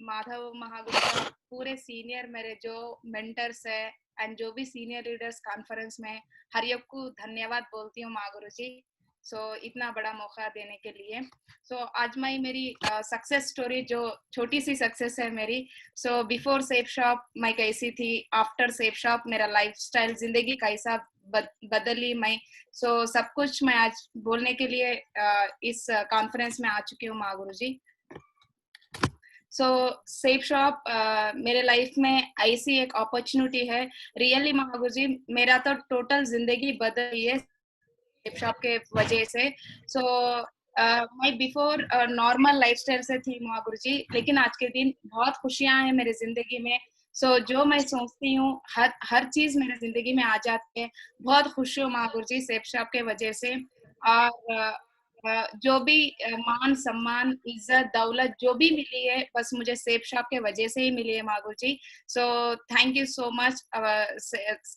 माधव महागुरु का पूरे सीनियर मेरे जो मेंटर्स है एंड जो भी सीनियर लीडर्स कॉन्फ्रेंस में हर एक को धन्यवाद बोलती हूँ महागुरु जी। इतना बड़ा मौका देने के लिए। आज मैं मेरी सक्सेस स्टोरी जो छोटी सी सक्सेस है मेरी। बिफोर सेफ शॉप मैं कैसी थी, आफ्टर सेफ शॉप मेरा लाइफस्टाइल जिंदगी कैसा बदली मैं। सब कुछ मैं आज बोलने के लिए इस कॉन्फ्रेंस में आ चुकी हूँ महागुरु जी। सेफ शॉप मेरे लाइफ में ऐसी एक अपॉर्चुनिटी है। रियली महागुरु जी, मेरा तो टोटल जिंदगी बदल गई है सेफ शॉप के वजह से। मैं बिफोर नॉर्मल लाइफस्टाइल से थी महागुरु जी, लेकिन आज के दिन बहुत खुशियां हैं मेरे जिंदगी में। जो मैं सोचती हूँ हर चीज मेरे जिंदगी में आ जाती है। बहुत खुश हूँ महागुरु जी सेफ शॉप के वजह से। और जो भी मान सम्मान इज्जत दौलत जो भी मिली है बस मुझे सेफ शॉप के वजह से ही मिली है Mahaguru ji. Thank you so much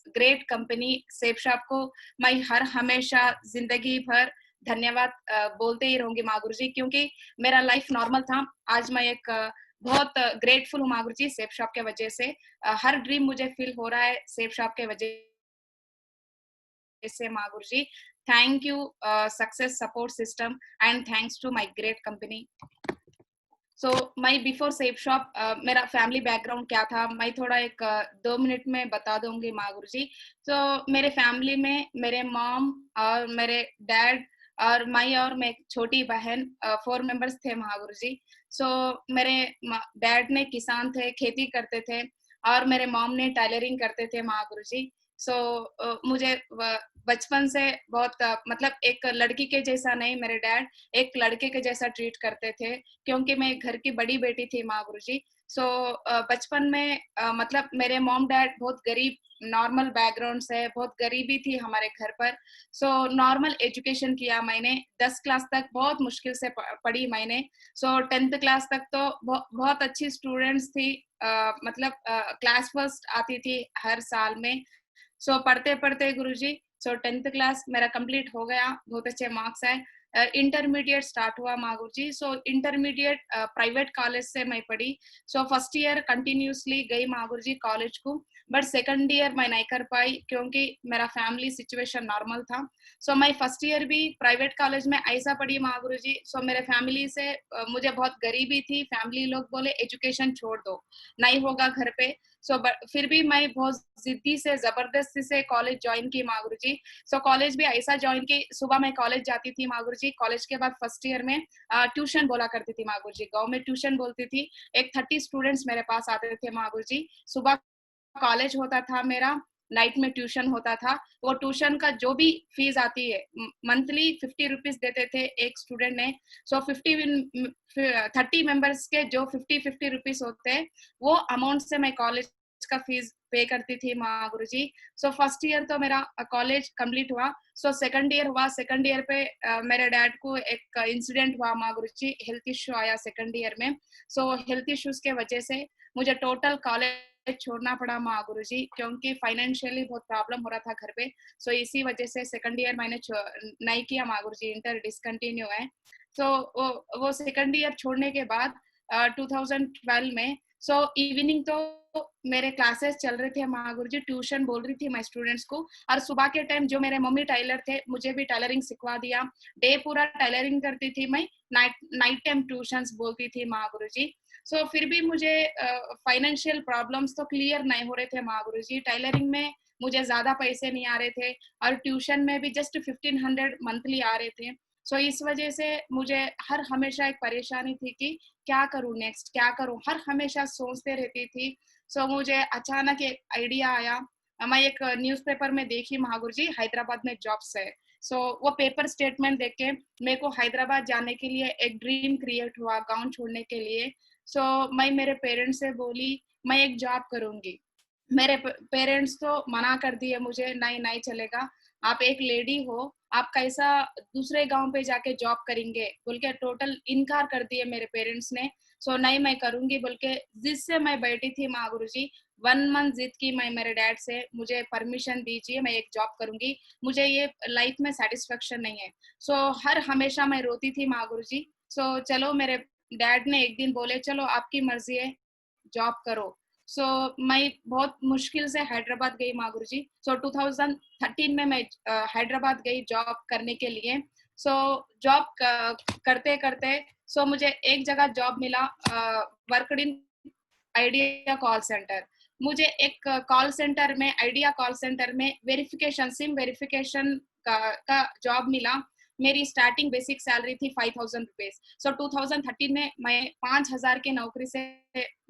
great company Safe Shop को मैं हर हमेशा जिंदगी भर धन्यवाद बोलते ही रहूंगी महागुरु जी, क्योंकि मेरा लाइफ नॉर्मल था। आज मैं एक बहुत ग्रेटफुल हूँ महागुरु जी सेफ शॉप के वजह से। हर ड्रीम मुझे फील हो रहा है सेफ शॉप के वजह से Mahaguru ji. Thank you success support system and thanks to my great company. मैं बिफोर सेफ शॉप मेरा फैमिली बैकग्राउंड क्या था मैं थोड़ा एक 2 मिनट में बता दूंगी महागुरु जी। मेरे फैमिली में मेरे मॉम और मेरे डैड और मैं एक छोटी बहन 4 मेंबर्स थे महागुरु जी। मेरे डैड ने किसान थे, खेती करते थे, और मेरे मॉम ने टेलरिंग करते थे महागुरु जी। मुझे बचपन से बहुत मतलब एक लड़की के जैसा नहीं, मेरे डैड एक लड़के के जैसा ट्रीट करते थे, क्योंकि मैं घर की बड़ी बेटी थी महागुरु जी। बचपन में मतलब मेरे मॉम डैड बहुत गरीब नॉर्मल बैकग्राउंड से, बहुत गरीबी थी हमारे घर पर। नॉर्मल एजुकेशन किया मैंने, 10 क्लास तक बहुत मुश्किल से पढ़ी मैंने। 10th क्लास तक तो बहुत अच्छी स्टूडेंट्स थी, मतलब क्लास फर्स्ट आती थी हर साल में। पढ़ते पढ़ते गुरुजी 10th क्लास मेरा कंप्लीट हो गया, बहुत अच्छे मार्क्स आए। इंटरमीडिएट स्टार्ट हुआ महागुरु जी। इंटरमीडिएट प्राइवेट कॉलेज से मैं पढ़ी। फर्स्ट ईयर कंटिन्यूसली गई महागुरु जी कॉलेज को, बट सेकंड ईयर मैं नहीं कर पाई क्योंकि मेरा फैमिली सिचुएशन नॉर्मल था। मैं फर्स्ट ईयर भी प्राइवेट कॉलेज में ऐसा पढ़ी महागुरु जी। मेरे फैमिली से मुझे बहुत गरीबी थी, फैमिली लोग बोले एजुकेशन छोड़ दो, नहीं होगा घर पे। फिर भी मैं बहुत जिद्दी से जबरदस्ती से कॉलेज ज्वाइन की महागुरु जी। कॉलेज भी ऐसा ज्वाइन की, सुबह मैं कॉलेज जाती थी महागुरु जी, कॉलेज के बाद फर्स्ट ईयर में ट्यूशन बोला करती थी महागुरु जी, गांव में ट्यूशन बोलती थी। एक 30 स्टूडेंट्स मेरे पास आते थे महागुरु जी। सुबह कॉलेज होता था मेरा, नाइट में ट्यूशन होता था। वो ट्यूशन का जो भी फीस आती है मंथली 50 रुपीज देते थे एक स्टूडेंट ने। 30 मेंबर्स के जो 50 रुपीज होते हैं वो अमाउंट से मैं कॉलेज का फीस पे करती थी महागुरु जी। फर्स्ट ईयर तो मेरा कॉलेज कंप्लीट हुआ। सेकंड ईयर हुआ, सेकंड ईयर पे मेरे डैड को एक इंसिडेंट हुआ महागुरु जी, हेल्थ इश्यू आया सेकंड ईयर में। हेल्थ इश्यूज के वजह से मुझे टोटल कॉलेज छोड़ना पड़ा महागुरु जी, क्योंकि फाइनेंशियली बहुत प्रॉब्लम हो रहा था घर पे। इसी वजह से सेकंड ईयर मैंने नहीं किया महागुरु जी, इंटर डिसकंटिन्यू है। वो सेकंड ईयर छोड़ने के बाद 2012 में इवनिंग तो मेरे क्लासेस चल रहे थे महागुरु जी, ट्यूशन बोल रही थी मैं स्टूडेंट्स को, और सुबह के टाइम जो मेरे मम्मी टेलर थे मुझे भी टेलरिंग सिखवा दिया। डे पूरा टेलरिंग करती थी मैं, नाइट टाइम ट्यूशंस बोलती थी महागुरु जी। फिर भी मुझे फाइनेंशियल प्रॉब्लम्स तो क्लियर नहीं हो रहे थे महागुरु जी। टेलरिंग में मुझे ज्यादा पैसे नहीं आ रहे थे, और ट्यूशन में भी जस्ट 1500 मंथली आ रहे थे। इस वजह से मुझे हर हमेशा एक परेशानी थी कि क्या करूं नेक्स्ट, क्या करूं, हर हमेशा सोचते रहती थी। मुझे अचानक एक आइडिया आया। मैं एक न्यूज़पेपर में देखी महागुरु जी हैदराबाद में जॉब्स है। वो पेपर स्टेटमेंट देख के मेरे को हैदराबाद जाने के लिए एक ड्रीम क्रिएट हुआ गांव छोड़ने के लिए। मैं मेरे पेरेंट्स से बोली मैं एक जॉब करूंगी। मेरे पेरेंट्स तो मना कर दिए मुझे, नहीं नहीं चलेगा, आप एक लेडी हो, आप कैसा दूसरे गांव पे जाके जॉब करेंगे बोल के टोटल इनकार कर दिए मेरे पेरेंट्स ने। नहीं मैं करूंगी बोल के जिससे मैं बैठी थी महागुरु जी, 1 मंथ जिद की मैं मेरे डैड से, मुझे परमिशन दीजिए मैं एक जॉब करूंगी, मुझे ये लाइफ में सेटिस्फेक्शन नहीं है। हर हमेशा मैं रोती थी महागुरु जी। चलो मेरे डैड ने एक दिन बोले चलो आपकी मर्जी है, जॉब करो। सो मैं बहुत मुश्किल से हैदराबाद गई माँ गुरुजी। सो 2013 में मैं हैदराबाद गई जॉब करने के लिए। सो जॉब करते करते मुझे एक जगह जॉब मिला, worked in idea call centre. मुझे एक कॉल सेंटर में, आइडिया कॉल सेंटर में वेरिफिकेशन, सिम वेरिफिकेशन का जॉब मिला। मेरी स्टार्टिंग बेसिक सैलरी थी 5000 रुपीज। सो 2013 में मैं 5000 की नौकरी से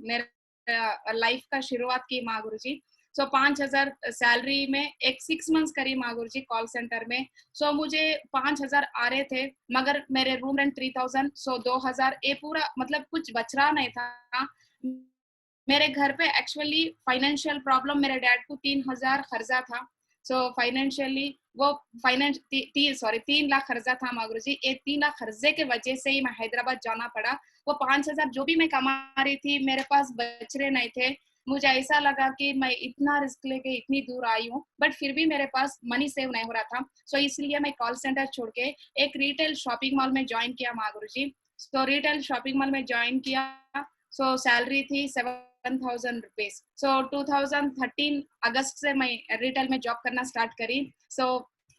मेरा लाइफ का शुरुआत की माँ गुरुजी। सो 5000 सैलरी में एक 6 मंथ्स करी माँ गुरुजी कॉल सेंटर में। सो मुझे 5000 आ रहे थे, मगर मेरे रूम रेंट 3000, सो 2000, ये पूरा मतलब कुछ बच रहा नहीं था। मेरे घर पे एक्चुअली फाइनेंशियल प्रॉब्लम, मेरे डैड को 3000 खर्चा था। सो फाइनेंशियली वो फाइनेंस 3 लाख खर्चा था माँ गुरुजी। ये 3 लाख खर्चे के वजह से ही मैं हैदराबाद जाना पड़ा। वो 5000 जो भी मैं कमा रही थी मेरे पास बच रहे नहीं थे। मुझे ऐसा लगा कि मैं इतना रिस्क लेके इतनी दूर आई हूँ, बट फिर भी मेरे पास मनी सेव नहीं हो रहा था। सो इसलिए मैं कॉल सेंटर छोड़ के एक रिटेल शॉपिंग मॉल में ज्वाइन किया माँ गुरुजी। सो रिटेल शॉपिंग मॉल में ज्वाइन किया। सो सैलरी थी 7000 रुपीज। सो 2013 अगस्त से मैं रिटेल में जॉब करना स्टार्ट करी। सो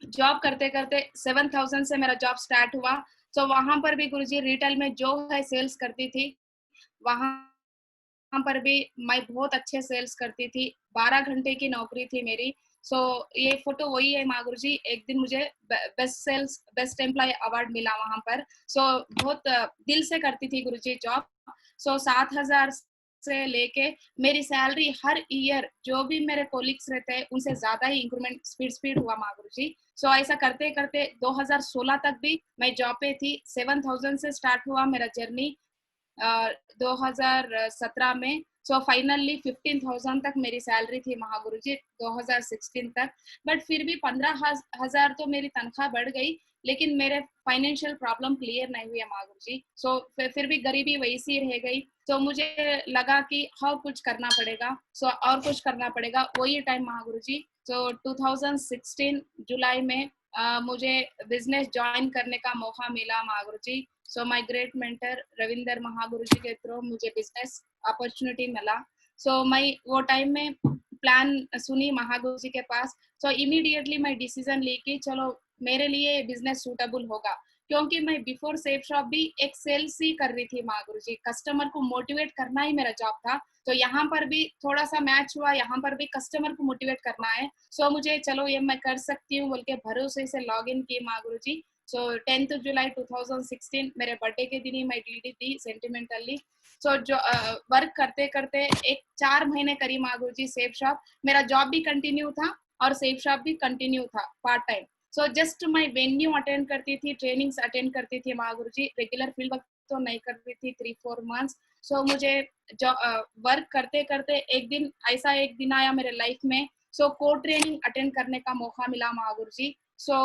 जॉब करते करते 7000 से मेरा जॉब स्टार्ट हुआ। सो वहां पर भी गुरुजी रिटेल में जो है सेल्स करती थी, वहां पर भी मैं बहुत अच्छे सेल्स करती थी। 12 घंटे की नौकरी थी मेरी। सो ये फोटो वही है माँ गुरुजी। एक दिन मुझे बेस्ट एम्प्लॉय अवार्ड मिला वहां पर। सो बहुत दिल से करती थी गुरुजी जॉब। सो 7000 से लेके मेरी सैलरी हर ईयर जो भी मेरे कोलिग्स रहते हैं उनसे ज्यादा ही इंक्रीमेंट स्पीड हुआ माँ गुरुजी। सो ऐसा करते करते 2016 तक भी मैं जॉब पे थी। 7000 से स्टार्ट हुआ मेरा जर्नी 2017 में। सो फाइनली 15,000 तक मेरी सैलरी थी महागुरुजी 2016 तक। बट फिर भी 15,000 तो मेरी तनख्वाह बढ़ गई, लेकिन मेरे फाइनेंशियल प्रॉब्लम क्लियर नहीं हुए महागुरुजी। सो फिर भी गरीबी वैसी रह गई। तो मुझे लगा कि हाँ कुछ करना पड़ेगा। सो और कुछ करना पड़ेगा, वही टाइम महागुरुजी। सो 2016 जुलाई में मुझे बिजनेस ज्वाइन करने का मौका मिला Mahaguruji. So my great mentor Ravinder Mahaguruji के थ्रू मुझे बिजनेस अपॉर्चुनिटी मिला। सो मैं वो टाइम में प्लान सुनी महागुरुजी के पास। सो इमीडिएटली मैं डिसीजन ली कि चलो मेरे लिए बिजनेस सूटेबल होगा, क्योंकि मैं बिफोर सेफ शॉप भी एक सेल्स ही कर रही थी महागुरुजी। कस्टमर को मोटिवेट करना ही मेरा जॉब था। तो यहाँ पर भी थोड़ा सा मैच हुआ, यहाँ पर भी कस्टमर को मोटिवेट करना है। सो मुझे चलो ये मैं कर सकती हूँ बोल के भरोसे से लॉग इन की महागुरुजी। सो 10th जुलाई 2016 मेरे बर्थडे के दिन ही मैं डीडी दी सेंटिमेंटली। सो जो वर्क करते करते एक 4 महीने करी महागुरुजी सेफ शॉप। मेरा जॉब भी कंटिन्यू था और सेफ शॉप भी कंटिन्यू था पार्ट टाइम। सो जस्ट मैं वेन्यू अटेंड करती थी, ट्रेनिंग्स अटेंड करती थी महागुरुजी। रेगुलर फील्ड वर्क तो नहीं करती थी 3-4 मंथ्स। सो मुझे वर्क करते करते एक दिन आया मेरे लाइफ में। सो कोड ट्रेनिंग अटेंड करने का मौका मिला महागुरुजी। सो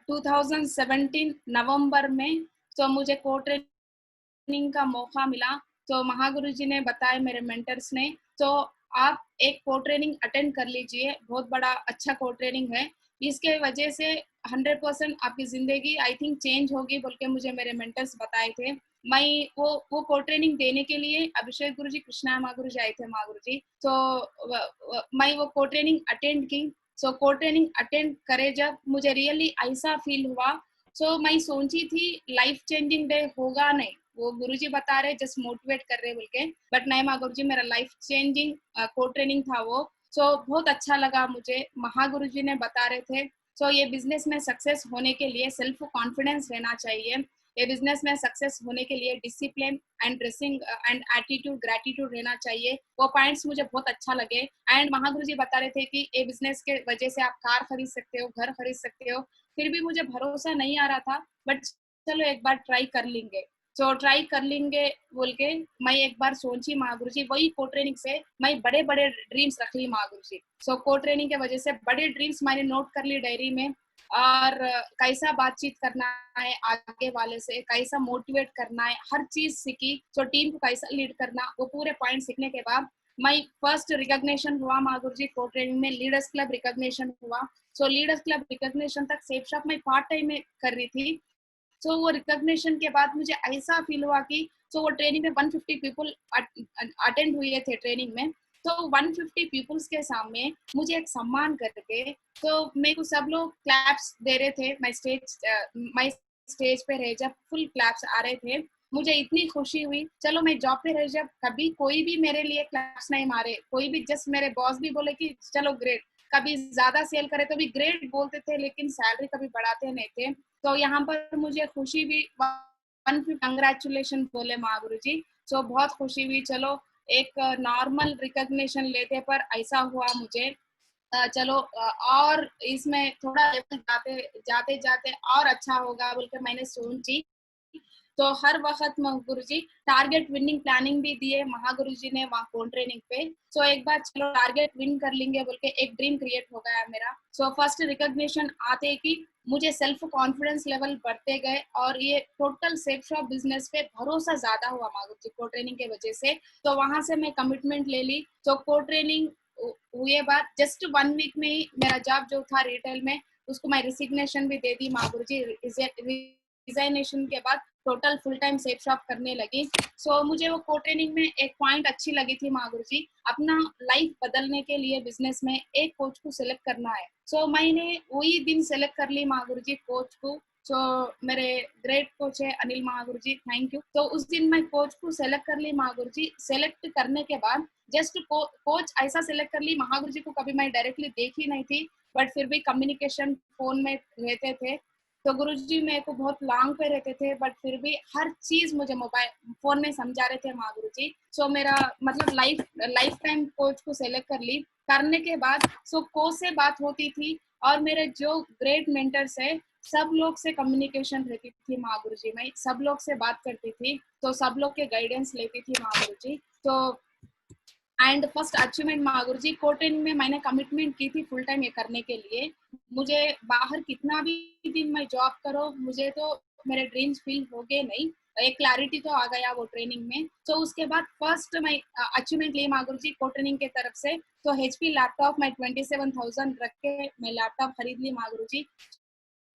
2017 नवंबर में मुझे को ट्रेनिंग का मौका मिला। तो महागुरुजी ने बताया मेरे मेंटर्स ने, तो आप एक को ट्रेनिंग अटेंड कर लीजिए, बहुत बड़ा अच्छा को ट्रेनिंग है, इसके वजह से 100% आपकी जिंदगी आई थिंक चेंज होगी बोल के मुझे मेरे मेंटर्स बताए थे। मैं वो को ट्रेनिंग देने के लिए अभिषेक गुरुजी, कृष्णा महागुरुजी आए थे महागुरुजी। तो मैं वो को ट्रेनिंग अटेंड की। सो को ट्रेनिंग अटेंड करे जब मुझे रियली ऐसा फील हुआ। सो मैं सोची थी लाइफ चेंजिंग डे होगा नहीं, वो गुरुजी बता रहे जस्ट मोटिवेट कर रहे बोल के, बट नहीं माँ गुरुजी मेरा लाइफ चेंजिंग को ट्रेनिंग था वो। सो बहुत अच्छा लगा मुझे। महागुरुजी ने बता रहे थे सो ये बिजनेस में सक्सेस होने के लिए सेल्फ कॉन्फिडेंस रहना चाहिए, ये बिजनेस में सक्सेस होने के लिए discipline and dressing and attitude gratitude रहना चाहिए। वो पॉइंट्स मुझे बहुत अच्छा लगे। एंड महागुरुजी बता रहे थे कि ये बिजनेस के वजह से आप कार खरीद सकते हो, घर खरीद सकते हो। फिर भी मुझे भरोसा नहीं आ रहा था, बट चलो एक बार ट्राई कर लेंगे। सो ट्राई कर लेंगे बोल के मैं एक बार सोची महागुरुजी, वही को ट्रेनिंग से मैं बड़े बड़े ड्रीम्स रख ली महागुरुजी। सो को ट्रेनिंग के वजह से बड़े ड्रीम्स मैंने नोट कर ली डायरी में, और कैसा बातचीत करना है आगे वाले से, कैसा मोटिवेट करना है, हर चीज सीखी। सो टीम को कैसा लीड करना, वो पूरे पॉइंट सीखने के बाद मैं फर्स्ट रिकॉग्निशन हुआ महागुरुजी को ट्रेनिंग में, लीडर्स क्लब रिकॉग्निशन हुआ। सो लीडर्स क्लब रिकॉग्निशन तक सेफ शॉप में पार्ट टाइम में कर रही थी। सो वो रिकॉग्निशन के बाद मुझे ऐसा फील हुआ कि वो ट्रेनिंग में 150 पीपल अटेंड हुए थे ट्रेनिंग में, तो 150 पीपल्स के सामने मुझे एक सम्मान करके, तो मेरे को सब लोग क्लैप्स दे रहे थे। मैं स्टेज पे रहे जब फुल क्लैप्स आ रहे थे, मुझे इतनी खुशी हुई। चलो मैं जॉब पे रहे जब कभी कोई भी मेरे लिए क्लैप्स नहीं मारे, कोई भी, जस्ट मेरे बॉस भी बोले कि चलो ग्रेट, कभी ज्यादा सेल करे तो भी ग्रेट बोलते थे, लेकिन सैलरी कभी बढ़ाते नहीं थे। तो यहाँ पर मुझे खुशी भी, वन कंग्रेचुलेशन बोले माँ गुरु जी। सो बहुत खुशी हुई। चलो एक नॉर्मल रिकॉग्निशन लेते पर ऐसा हुआ मुझे। चलो और इसमें थोड़ा लेवल जाते जाते जाते और अच्छा होगा बोल के मैंने सोची। तो हर वक्त गुरुजी टारगेट विनिंग प्लानिंग भी दिए महागुरु जी ने वहाँ फोन ट्रेनिंग पे। सो एक बार चलो टारगेट विन कर लेंगे बोल के एक ड्रीम क्रिएट हो गया मेरा। सो फर्स्ट रिकॉग्निशन आते कि मुझे सेल्फ कॉन्फिडेंस लेवल बढ़ते गए और ये टोटल सेफ शॉप बिजनेस पे भरोसा ज्यादा हुआ महागुरु जी को ट्रेनिंग के वजह से। तो वहां से मैं कमिटमेंट ले ली। तो को ट्रेनिंग हुए बाद जस्ट 1 वीक में ही मेरा जॉब जो था रिटेल में, उसको मैं रिसिग्नेशन भी दे दी महागुरु जी। रिजाइनेशन के बाद total full time safe shop करने लगी। सो मुझे वो को ट्रेनिंग में एक पॉइंट अच्छी लगी थी महागुरु जी, अपना लाइफ बदलने के लिए बिजनेस में एक कोच को सिलेक्ट करना है। सो मैंने वही दिन सिलेक्ट कर ली महागुरु जी कोच को। सो मेरे ग्रेट कोच है अनिल महागुरु जी, थैंक यू। तो उस दिन मैं कोच को सेलेक्ट कर ली महागुरु जी। सेलेक्ट करने के बाद जस्ट कोच ऐसा सिलेक्ट कर ली, महागुरु जी को कभी मैं डायरेक्टली देखी नहीं थी, बट फिर भी कम्युनिकेशन फोन में रहते थे। तो गुरुजी मेरे को बहुत लॉन्ग पे रहते थे, बट फिर भी हर चीज मुझे मोबाइल फोन में समझा रहे थे माँ गुरुजी। सो मेरा मतलब लाइफ टाइम कोच को सेलेक्ट कर ली। करने के बाद सो कोच से बात होती थी और मेरे जो ग्रेट मेंटर्स है सब लोग से कम्युनिकेशन रहती थी माँ गुरुजी। मैं सब लोग से बात करती थी, तो सब लोग के गाइडेंस लेती थी माँ गुरुजी। तो and first achievement Mahaguru ji कोटिंग में मैंने कमिटमेंट की थी फुल टाइम ये करने के लिए। मुझे बाहर कितना भी दिन मैं जॉब करो, मुझे तो मेरे ड्रीम्स फील हो गए नहीं, एक क्लैरिटी तो आ गया वो ट्रेनिंग में। तो उसके बाद फर्स्ट मैं अचीवमेंट ली महागुरु जी को ट्रेनिंग के तरफ से। तो HP लैपटॉप मैं 27,000 रख के मैं लैपटॉप खरीद ली महागुरु जी।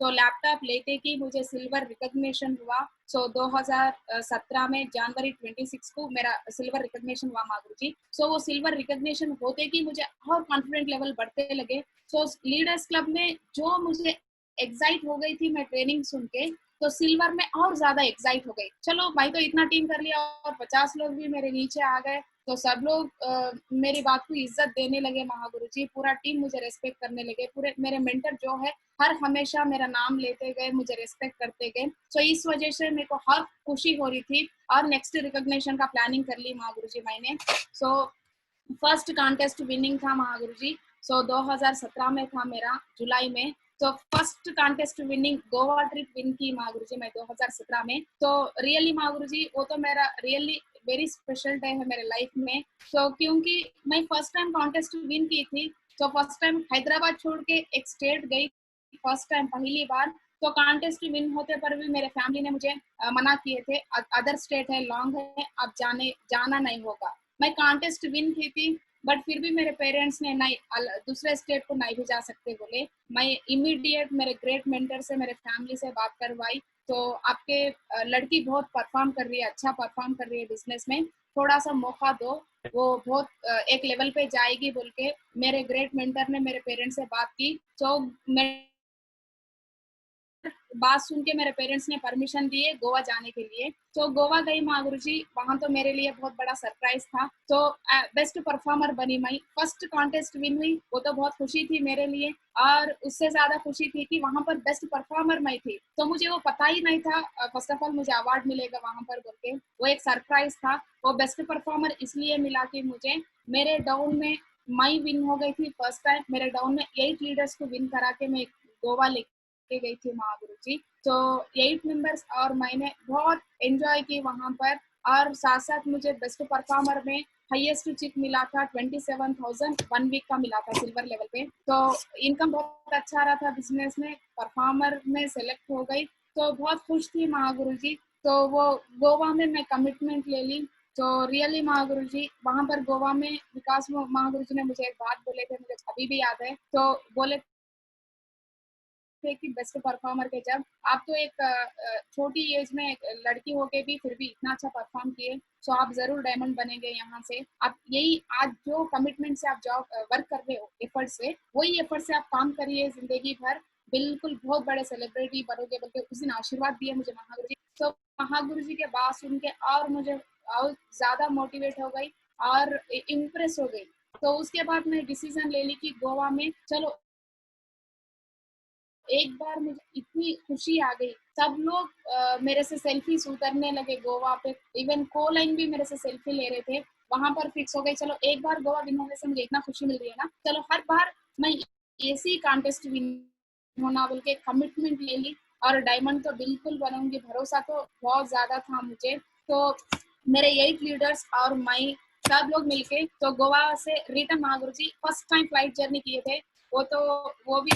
तो लैपटॉप लेते कि मुझे सिल्वर रिकॉग्निशन हुआ। सो 2017 में जनवरी 26 को मेरा सिल्वर रिकॉग्निशन हुआ मागुरु जी। सो वो सिल्वर रिकॉग्निशन होते कि मुझे और कॉन्फिडेंट लेवल बढ़ते लगे। सो लीडर्स क्लब में जो मुझे एक्साइट हो गई थी मैं ट्रेनिंग सुन के, तो सिल्वर में और ज्यादा एक्साइट हो गई। चलो भाई तो इतना टीम कर लिया और 50 लोग भी मेरे नीचे आ गए। तो सब लोग मेरी बात को इज्जत देने लगे महागुरु जी। पूरा टीम मुझे रेस्पेक्ट करने लगे। पूरे मेरे मेंटर जो है हर हमेशा मेरा नाम लेते गए, मुझे रेस्पेक्ट करते गए। सो इस वजह से मेरे को हर खुशी हो रही थी और नेक्स्ट रिकॉग्निशन का प्लानिंग कर ली महागुरु जी मैंने। सो फर्स्ट कॉन्टेस्ट विनिंग था महागुरु जी। सो 2017 में था मेरा जुलाई में। तो first contest winning Goa trip win की महागुरु जी मैं 2017 में। तो रियली महागुरु जी वो तो मेरा रियली वेरी स्पेशल डे है मेरे लाइफ में। तो क्योंकि मैं फर्स्ट टाइम कॉन्टेस्ट विन की थी। तो फर्स्ट टाइम हैदराबाद छोड़ के एक स्टेट गई, फर्स्ट टाइम पहली बार। तो कॉन्टेस्ट विन होते पर भी मेरे फैमिली ने मुझे मना किए थे, अदर स्टेट है, लॉन्ग है, अब जाना नहीं होगा। मैं कॉन्टेस्ट विन की थी, बट फिर भी मेरे पेरेंट्स ने नहीं, दूसरे स्टेट को नहीं भी जा सकते बोले। मैं इमीडिएट मेरे ग्रेट मेंटर से मेरे फैमिली से बात करवाई। तो आपके लड़की बहुत परफॉर्म कर रही है, अच्छा परफॉर्म कर रही है बिजनेस में, थोड़ा सा मौका दो, वो बहुत एक लेवल पे जाएगी बोल के मेरे ग्रेट मेंटर ने मेरे पेरेंट्स से बात की। तो मैं बात सुन के मेरे पेरेंट्स ने परमिशन दिए गोवा जाने के लिए। तो गोवा गई माँ गुरुजी, वहां तो मेरे लिए बहुत बड़ा सरप्राइज था। तो बेस्ट परफॉर्मर बनी मैं, फर्स्ट कॉन्टेस्ट विन हुई, वो तो बहुत खुशी थी मेरे लिए। और उससे ज्यादा खुशी थी कि वहां पर बेस्ट परफॉर्मर मैं थी। तो मुझे वो पता ही नहीं था फर्स्ट ऑफ ऑल मुझे अवार्ड मिलेगा वहां पर बोल के, वो एक सरप्राइज था। वो बेस्ट परफॉर्मर इसलिए मिला कि मुझे मेरे डाउन में मैं विन हो गई थी फर्स्ट टाइम। मेरे डाउन में 8 लीडर्स को विन करा के मैं गोवा लेके गई थी महागुरु जी। तो 8 मेंबर्स और मैंने बहुत एंजॉय की वहां पर। और साथ साथ मुझे बेस्ट परफॉर्मर में हाईएस्ट चिप मिला था 27,000 1 वीक का मिला था सिल्वर लेवल पे। तो इनकम बहुत अच्छा रहा था बिजनेस में, परफॉर्मर में सेलेक्ट हो गई। तो बहुत खुश थी महागुरु जी। तो वो गोवा में मैं कमिटमेंट ले ली। तो रियली महागुरु जी वहां पर गोवा में विकास महागुरु जी ने मुझे एक बात बोले थे, मुझे अभी भी याद है। तो बोले थे कि बेस्ट परफॉर्मर के जब आप तो एक छोटी एज में एक लड़की होके भी फिर भी इतना अच्छा परफॉर्म किए, सो आप जरूर डायमंड बनेंगे यहाँ से। आप यही आज जो कमिटमेंट से आप जॉब वर्क कर रहे हो, एफर्ट से, वही एफर्ट से आप काम करिए जिंदगी भर, बिल्कुल बहुत बड़े सेलिब्रिटी बनोगे। बल्कि उस दिन आशीर्वाद दिए मुझे महागुरु जी, तो महागुरु जी के बात सुन के और मुझे और ज्यादा मोटिवेट हो गई और इम्प्रेस हो गई। तो उसके बाद मैं डिसीजन ले ली कि गोवा में चलो। एक बार मुझे इतनी खुशी आ गई, सब लोग मेरे से सेल्फीज उतरने लगे गोवा पे, इवन को लाइन भी मेरे से सेल्फी ले रहे थे। वहां पर फिक्स हो गई, चलो एक बार गोवा विन होने से मुझे इतना खुशी मिल रही है ना, चलो हर बार मैं ऐसी कॉन्टेस्ट विन होना बोल के कमिटमेंट ले ली। और डायमंड तो बिल्कुल बनूंगी, भरोसा तो बहुत ज्यादा था मुझे। तो मेरे 8 लीडर्स और मैं सब लोग मिलके तो गोवा से रिटर्न महागुरु जी फर्स्ट टाइम फ्लाइट जर्नी किए थे। वो तो वो भी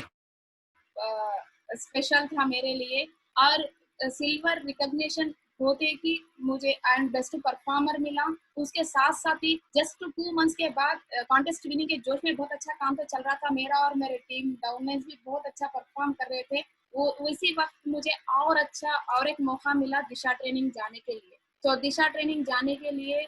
स्पेशल था मेरे लिए। और सिल्वर रिकॉग्निशन होते कि मुझे एंड बेस्ट परफॉर्मर मिला। उसके साथ साथ ही जस्ट 2 मंथ्स के बाद कॉन्टेस्ट विनिंग के जोश में बहुत अच्छा काम तो चल रहा था मेरा, और मेरे टीम डाउनलाइंस भी बहुत अच्छा परफॉर्म कर रहे थे। वो उसी वक्त मुझे और अच्छा और एक मौका मिला दिशा ट्रेनिंग जाने के लिए। तो दिशा ट्रेनिंग जाने के लिए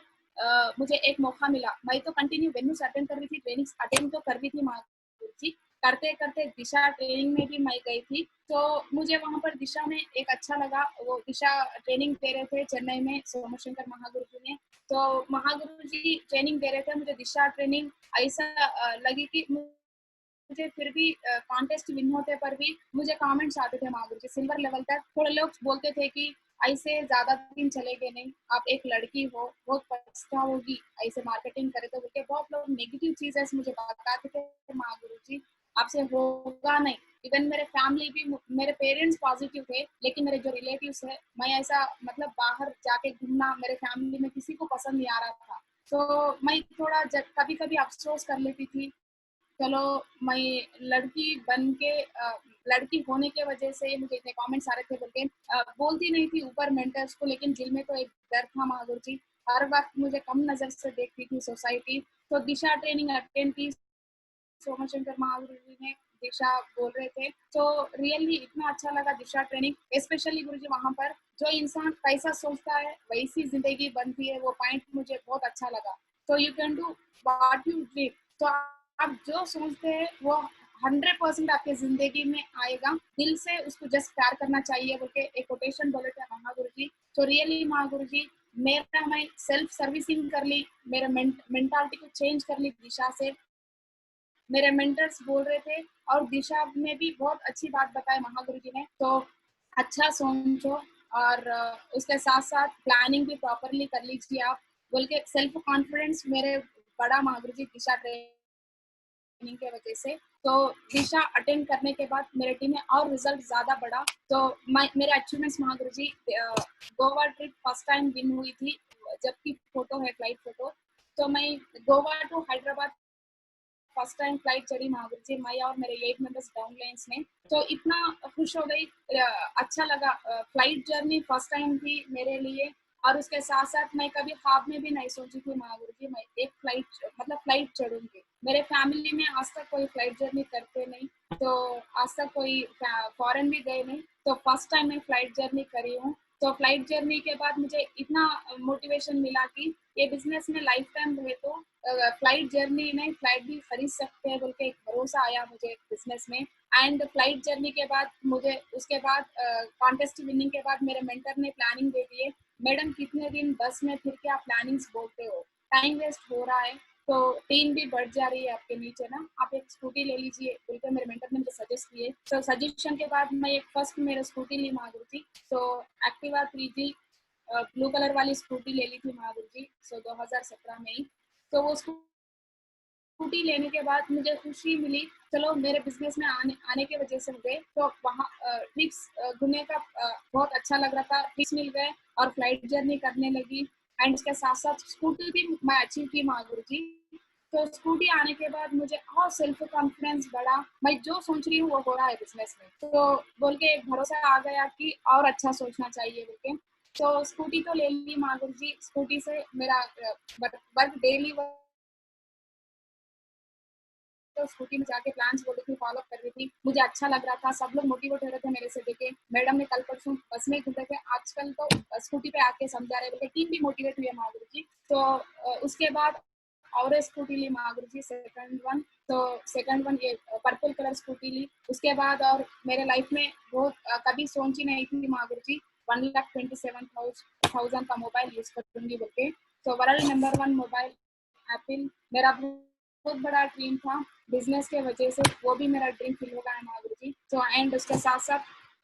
मुझे एक मौका मिला। मैं तो कंटिन्यू वेन्यूज अटेंड कर रही थी, ट्रेनिंग अटेंड तो कर रही थी माधुरी जी, करते करते दिशा ट्रेनिंग में भी मैं गई थी। तो मुझे वहां पर दिशा में एक अच्छा लगा, वो दिशा ट्रेनिंग दे रहे थे चेन्नई में सोमशंकर महागुरु जी ने। तो महागुरु जी ट्रेनिंग दे रहे थे, मुझे दिशा ट्रेनिंग ऐसा लगी कि मुझे फिर भी कॉन्टेस्ट विन होते पर भी मुझे कमेंट्स आते थे महागुरु जी सिल्वर लेवल तक। थोड़े लोग बोलते थे कि ऐसे ज्यादा दिन चलेगे नहीं, आप एक लड़की हो, बहुत पछताओगी ऐसे मार्केटिंग करे तो, बोलके बहुत लोग नेगेटिव चीजें मुझे बताते थे महागुरु जी, आपसे होगा नहीं। इवन मेरे फैमिली भी, मेरे पेरेंट्स पॉजिटिव थे, लेकिन मेरे जो रिलेटिव्स है, मैं ऐसा मतलब बाहर जाके घूमना मेरे फैमिली में किसी को पसंद नहीं आ रहा था। तो मैं थोड़ा कभी कभी अफसोस कर लेती थी, चलो मैं लड़की बन के लड़की होने के वजह से मुझे इतने कमेंट्स आ रहे थे बोल के बोलती नहीं थी ऊपर मेंटर्स को, लेकिन दिल में तो एक डर था महागुरु जी। हर वक्त मुझे कम नजर से देखती थी सोसाइटी। तो दिशा ट्रेनिंग अटेंड की, सोमशंकर महागुरु जी ने दिशा बोल रहे थे, तो रियली इतना अच्छा लगा दिशा ट्रेनिंग। स्पेशली गुरु जी वहां पर जो इंसान कैसा सोचता है वैसी जिंदगी बनती है, वो पॉइंट मुझे बहुत अच्छा लगा। तो you can do what you dream. तो आप जो सोचते हैं वो 100% आपके जिंदगी में आएगा। दिल से उसको जस्ट प्यार करना चाहिए बोल के एक कोटेशन बोले थे महागुरु जी। तो रियली महागुरु जी, मेरा मैं सेल्फ सर्विसिंग कर ली, मेरे मेंटालिटी को चेंज कर ली दिशा से। मेरे मेंटर्स बोल रहे थे और दिशा में भी बहुत अच्छी बात बताई महागुरु जी ने। तो अच्छा सोचो और उसके साथ साथ प्लानिंग भी प्रॉपरली कर लीजिए आप बोल के सेल्फ कॉन्फिडेंस मेरे बड़ा महागुरु जी दिशा ट्रेनिंग के वजह से। तो दिशा अटेंड करने के बाद मेरे टीम में और रिजल्ट ज्यादा बढ़ा। तो मेरे achievements Mahaguru ji, Goa trip first time win हुई थी, जबकि फोटो है फ्लाइट फोटो। तो मैं Goa to Hyderabad first time flight चढ़ी महावीर जी, मैं और मेरे 8 मेंबर्स डाउन लाइन्स में। तो इतना खुश हो गई, अच्छा लगा। फ्लाइट जर्नी फर्स्ट टाइम थी मेरे लिए। और उसके साथ साथ मैं कभी ख्वाब में भी नहीं सोची थी महावीर जी मैं एक फ्लाइट मतलब फ्लाइट चढ़ूंगी। मेरे फैमिली में आज तक कोई फ्लाइट जर्नी करते नहीं, तो आज तक कोई फॉरेन भी गए नहीं, तो फर्स्ट टाइम मैं फ्लाइट जर्नी करी हूँ। तो फ्लाइट जर्नी के बाद मुझे इतना मोटिवेशन मिला कि ये बिजनेस में लाइफ टाइम रहे तो फ्लाइट जर्नी में फ्लाइट भी खरीद सकते हैं बोल के एक भरोसा आया मुझे बिजनेस में। एंड फ्लाइट जर्नी के बाद मुझे उसके बाद कॉन्टेस्ट विनिंग के बाद मेरे मेंटर ने प्लानिंग दे दी है, मैडम कितने दिन बस में फिर के आप प्लानिंग्स बोलते हो, टाइम वेस्ट हो रहा है, तो टीम भी बढ़ जा रही है आपके नीचे ना, आप एक स्कूटी ले लीजिए बोल के मेरे मेंटर ने मुझे सजेस्ट किए। तो सजेशन के बाद मैं एक फर्स्ट मेरा स्कूटी ली महागुरु जी। तो एक्टिवा 3G ब्लू कलर वाली स्कूटी ले ली थी महावीर जी, 2017 में ही। तो वो स्कूटी लेने के बाद मुझे खुशी मिली, चलो मेरे बिजनेस में आने की वजह से मुझे तो वहाँ ट्रिप्स घूमने का बहुत अच्छा लग रहा था, ट्रिप्स मिल गए और फ्लाइट जर्नी करने लगी। एंड उसके साथ साथ स्कूटी भी मैं अचीव की महागुरु जी। तो स्कूटी आने के बाद मुझे और सेल्फ कॉन्फिडेंस बढ़ा, मैं जो सोच रही हूँ वो हो रहा है बिजनेस में, तो बोल के एक भरोसा आ गया कि और अच्छा सोचना चाहिए बोल के। तो स्कूटी तो ले ली महागुरु जी, स्कूटी से मेरा वर्क डेली तो स्कूटी में जाके प्लान्स बोल रही थी, फॉलो कर रही थी, मुझे अच्छा लग रहा था, सब लोग मोटिवेट हो रहे थे मेरे से देखे। मैडम ने कल परसों बस में घूम रहे थे, आजकल तो स्कूटी पे आके समझा रहे थे, टीम भी मोटिवेट हुई है महागुरु जी। तो उसके बाद और स्कूटी ली महागुरु जी, सेकंड वन। तो सेकंड वन ये पर्पल कलर स्कूटी ली। उसके बाद और मेरे लाइफ में बहुत कभी सोची नहीं थी महागुरु जी 1,27,000 का मोबाइल यूज करूंगी बोल के। तो वर्ल्ड नंबर 1 मोबाइल एप्पल मेरा बहुत बड़ा ड्रीम था, बिजनेस के वजह से वो भी मेरा ड्रीम फिल हो गया है महागुरु जी। तो एंड उसके साथ साथ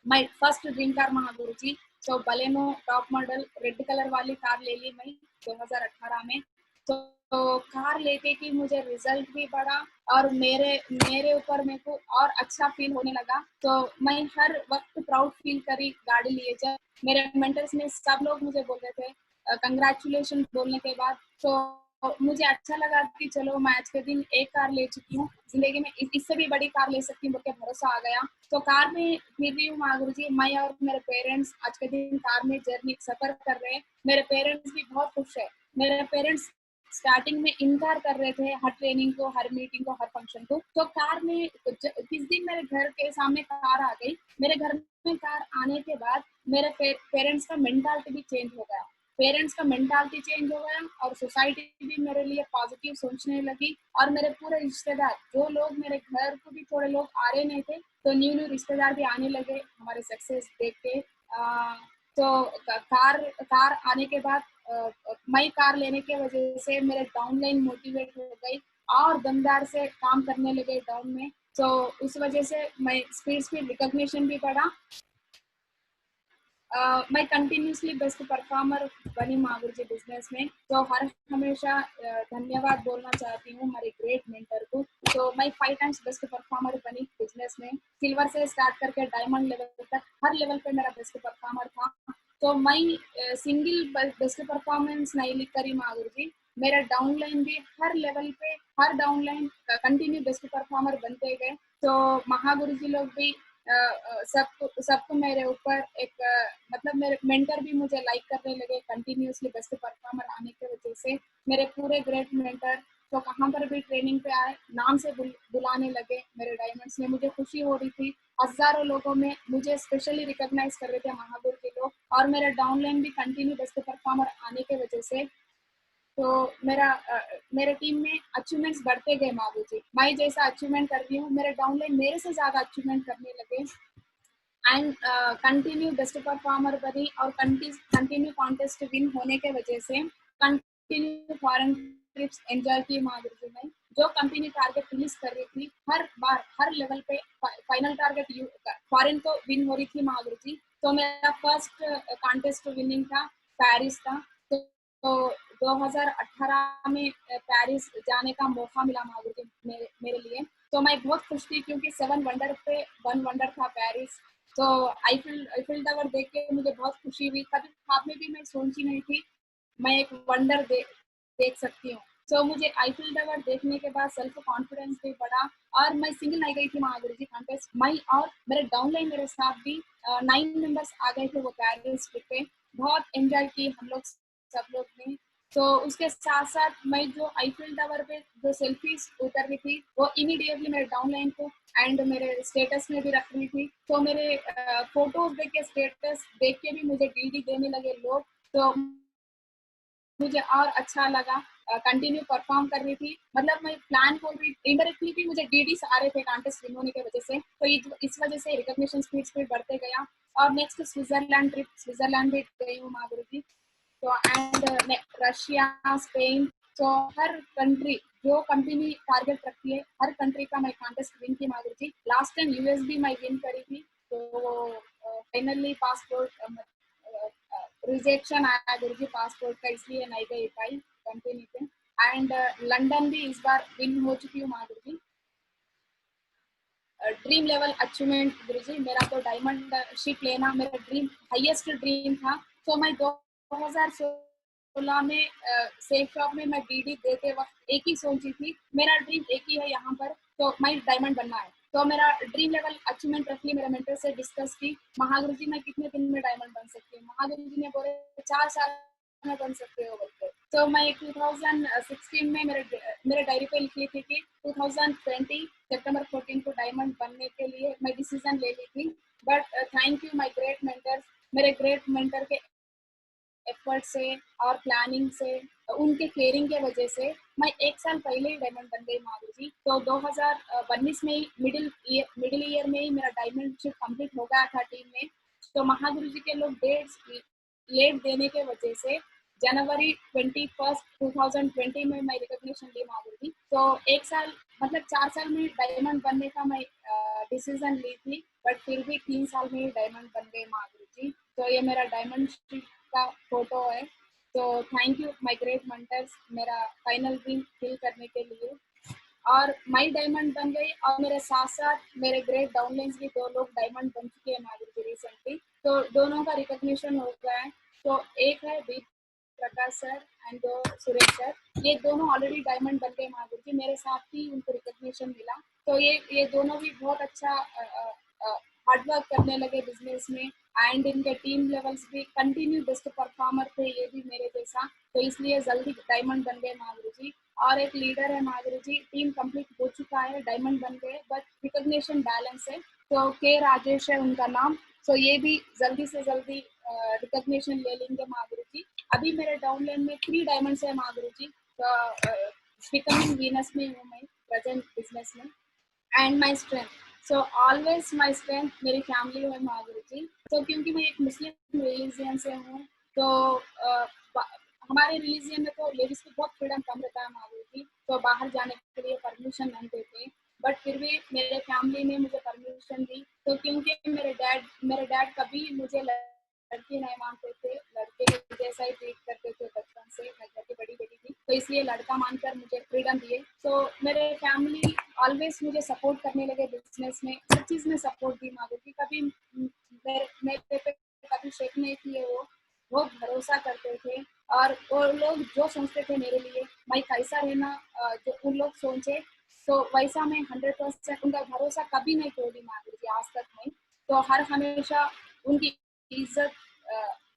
my first dream car Mahaguru जी, तो Baleno top model red colour वाली कार ले ली मैं 2018 में। तो कार लेके कि मुझे रिजल्ट भी बढ़ा और मेरे मेरे ऊपर मेरे को और अच्छा फील होने लगा। तो मैं हर वक्त प्राउड फील करी गाड़ी लिए। जब मेरे मेंटर्स में सब लोग मुझे बोल रहे थे कंग्रेचुलेशन बोलने के बाद, तो मुझे अच्छा लगा कि चलो मैं आज के दिन एक कार ले चुकी हूँ, जिंदगी में इससे भी बड़ी कार ले सकती हूँ बोल के भरोसा आ गया। तो कार में फिर रही हूँ महागुरु जी, मैं और मेरे पेरेंट्स आज के दिन कार में जर्नी सफर कर रहे हैं। मेरे पेरेंट्स भी बहुत खुश है। मेरे पेरेंट्स स्टार्टिंग में इनकार कर रहे थे हर ट्रेनिंग को, हर मीटिंग को, हर फंक्शन को। तो कार में किस दिन मेरे घर के सामने कार आ गई, मेरे घर में कार आने के बाद मेरे पेरेंट्स का मेंटालिटी भी चेंज हो गया। पेरेंट्स का मेंटालिटी चेंज हो गया और सोसाइटी भी मेरे लिए पॉजिटिव सोचने लगी। और मेरे पूरे रिश्तेदार, जो लोग मेरे घर को भी थोड़े लोग आ रहे नहीं थे, तो न्यू न्यू रिश्तेदार भी आने लगे हमारे सक्सेस देख के। तो कार कार आने के बाद मैं कार लेने के वजह से मेरे डाउनलाइन मोटिवेट हो गई और दमदार से काम करने लगे डाउन में। तो उस वजह से मैं स्पीड स्पीड रिकॉग्निशन भी बढ़ा। मैं कंटिन्यूसली बेस्ट परफॉर्मर बनी महावीर जी बिजनेस में। तो हर हमेशा धन्यवाद बोलना चाहती हूँ हमारे ग्रेट मेंटर को। तो मैं 5 टाइम्स बेस्ट परफॉर्मर बनी बिजनेस में, सिल्वर से स्टार्ट करके डायमंड लेवल तक हर लेवल पे मेरा बेस्ट परफॉर्मर था। तो मैं सिंगल बेस्ट परफॉर्मेंस नहीं लिख करी महावीर जी, मेरा डाउनलाइन भी हर लेवल पे, हर डाउनलाइन कंटिन्यू बेस्ट परफॉर्मर बनते गए। तो महागुरु जी लोग भी सबको मेरे ऊपर एक मतलब मेरे मेंटर भी मुझे लाइक करने लगे कंटिन्यूसली बेस्ट परफॉर्मर आने की वजह से। मेरे पूरे ग्रेट मेंटर तो कहाँ पर भी ट्रेनिंग पे आए नाम से बुलाने लगे मेरे डायमंड्स में। मुझे खुशी हो रही थी, हजारों लोगों में मुझे स्पेशली रिकॉग्नाइज कर रहे थे महागुरु के लोग। और मेरा डाउनलाइन भी कंटिन्यू बेस्ट परफॉर्मर आने की वजह से तो मेरे टीम में अचीवमेंट्स बढ़ते गए महाबू जी। मैं जैसा अचीवमेंट कर रही हूँ, मेरे डाउनलाइन मेरे से ज्यादा अचीवमेंट करने लगे। एंड कंटिन्यू बेस्ट परफॉर्मर बनी और कंटिन्यू कॉन्टेस्ट विन होने के वजह से कंटिन्यू फॉरेन ट्रिप्स एंजॉय की महावीर जी ने। जो कंपनी टारगेट रिलीज कर रही थी हर बार हर लेवल पे फाइनल टारगेट फॉरेन तो विन हो रही थी महावीर जी। तो मेरा फर्स्ट कॉन्टेस्ट विनिंग था पेरिस था। तो 2018 में पेरिस जाने का मौका मिला महावीर जी मेरे लिए। तो मैं बहुत खुश थी क्योंकि 7 वंडर पे 1 वंडर था पेरिस। तो आईफिल टावर देख के मुझे बहुत खुशी हुई। कभी ख्वाब में भी मैं सोची नहीं थी मैं एक वंडर देख सकती हूँ। तो मुझे आईफिल टावर देखने के बाद सेल्फ कॉन्फिडेंस भी बढ़ा और मैं सिंगल नहीं गई थी महागुरु जी कॉन्टेस्ट। मैं और मेरे डाउनलाइन मेरे साथ भी 9 मेंबर्स आ गए थे वो पेरिस ट्रिप पे। बहुत एंजॉय की हम लोग सब लोग ने। तो उसके साथ साथ मैं जो आईफिल टावर पे जो सेल्फीज उतर रही थी वो इमीडिएटली मेरे डाउनलाइन को एंड मेरे स्टेटस में भी रख रही थी। तो मेरे फोटोज देख के स्टेटस देख के भी मुझे डीडी देने लगे लोग। तो मुझे और अच्छा लगा, कंटिन्यू परफॉर्म कर रही थी। मतलब मैं प्लान बोल रही इनडायरेक्टली भी मुझे डीडीस आ रहे थे कॉन्टेस्ट विन होने की वजह से। तो इस वजह से रिकॉग्निशन स्पीड बढ़ते गया। और नेक्स्ट स्विट्जरलैंड ट्रिप, स्विट्जरलैंड भी गई हूँ महागुरु जी। तो एंड रशिया, स्पेन, तो हर कंट्री जो कंपनी टारगेट रखती है हर कंट्री का मैं कॉन्टेस्ट विन की महागुरु जी। लास्ट टाइम यूएस भी मैं विन करी थी। तो फाइनली पासपोर्ट रिजेक्शन आया गुरु जी पासपोर्ट का, इसलिए नहीं गई पाई कंपनी पे। एंड लंदन भी इस बार विन हो चुकी हूँ महागुरु जी। ड्रीम लेवल अचीवमेंट गुरु जी, मेरा तो डायमंड शिप लेना मेरा ड्रीम हाईएस्ट ड्रीम था। तो मैं 2016 में सेफ शॉप में मैं डीडी देते वक्त एक ही सोची थी मेरा ड्रीम एक ही है यहाँ पर, तो मैं डायमंड बनना है। तो मेरा ड्रीम लेवल अचीवमेंट रख ली, मेरे मेंटर से डिस्कस की महागुरु जी मैं कितने दिन में डायमंड बन सकती हूँ। महागुरु जी ने बोले 4 साल में बन सकते हो बोलते। तो मैं 2016 में मेरे डायरी पे लिखी थी कि 2020 सितंबर 14 को डायमंड बनने के लिए मैं डिसीजन ले ली थी। But thank you my great mentors, मेरे ग्रेट मेंटर के एफर्ट से और प्लानिंग से, उनके केयरिंग के वजह से मैं 1 साल पहले ही डायमंड बन गई माधुरी जी। तो 2019 में ही मिडिल ईयर में ही मेरा डायमंडशिप कंप्लीट हो गया था टीम में। तो महागुरु जी के लोग डेट्स लेट देने के वजह से जनवरी 21 2020 में मैं रिकॉग्निशन ली माधुरी जी। तो 1 साल मतलब 4 साल में डायमंड बनने का मैं डिसीजन ली थी, बट फिर भी 3 साल में ही डायमंड बन गए माधुरी जी। तो ये मेरा डायमंड का फोटो है। तो thank you my great mentors मेरा फाइनल ड्रीम फिल करने के लिए। और मैं डायमंड बन गई और मेरे साथ साथ मेरे ग्रेट डाउनलाइंस भी 2 लोग डायमंड बन चुके हैं माधुरी जी रिसेंटली। तो दोनों का रिकॉग्निशन हो गया है। तो एक है बी प्रकाश सर एंड दो सुरेश सर, ये दोनों ऑलरेडी डायमंड बन गए माधुरी जी, मेरे साथ ही उनको रिकॉग्निशन मिला। तो ये दोनों भी बहुत अच्छा हार्ड वर्क करने लगे बिजनेस में, एंड इनके टीम लेवल्स भी कंटिन्यू बेस्ट परफॉर्मर थे ये भी मेरे जैसा। तो इसलिए जल्दी डायमंड बन गए माधुरी जी। और एक लीडर है माधुरी जी, टीम कंप्लीट हो चुका है, डायमंड बन गए, बट रिकॉग्निशन बैलेंस है। तो के राजेश है उनका नाम। तो ये भी जल्दी से जल्दी रिकॉग्निशन ले लेंगे माधुरी जी। अभी मेरे डाउनलाइन में 3 डायमंड्स है माधुरी जी। तो बिकमिंग वीनस में हूँ मैं प्रेजेंट बिजनेस में। And my strength, so always my strength मेरी फैमिली है माधुरी जी। तो क्योंकि मैं एक मुस्लिम रिलीजियन से हूँ, तो हमारे रिलीजियन में तो लेडीज को बहुत फ्रीडम कम रहता है माधुरी जी। तो बाहर जाने के लिए परमिशन नहीं देते, बट फिर भी मेरे फैमिली ने मुझे परमिशन दी। तो क्योंकि मेरे डैड कभी मुझे लड़की नहीं मानते थे, लड़के के जैसा ही ट्रीट करते थे बचपन से, मैं घर की बड़ी बेटी थी, तो इसलिए लड़का मानकर मुझे फ्रीडम दिए। तो मेरे फैमिली ऑलवेज मुझे सपोर्ट करने लगे बिजनेस में, हर चीज में सपोर्ट दी माधुरी। कभी मेरे पे कभी शेक नहीं किए, वो बहुत भरोसा करते थे। और वो लोग जो सोचते थे मेरे लिए मैं कैसा रहना, जो उन लोग सोचे तो वैसा मैं 100% उनका भरोसा कभी नहीं तोड़ी माधुरी जी, आज तक नहीं। तो हर हमेशा उनकी इज्जत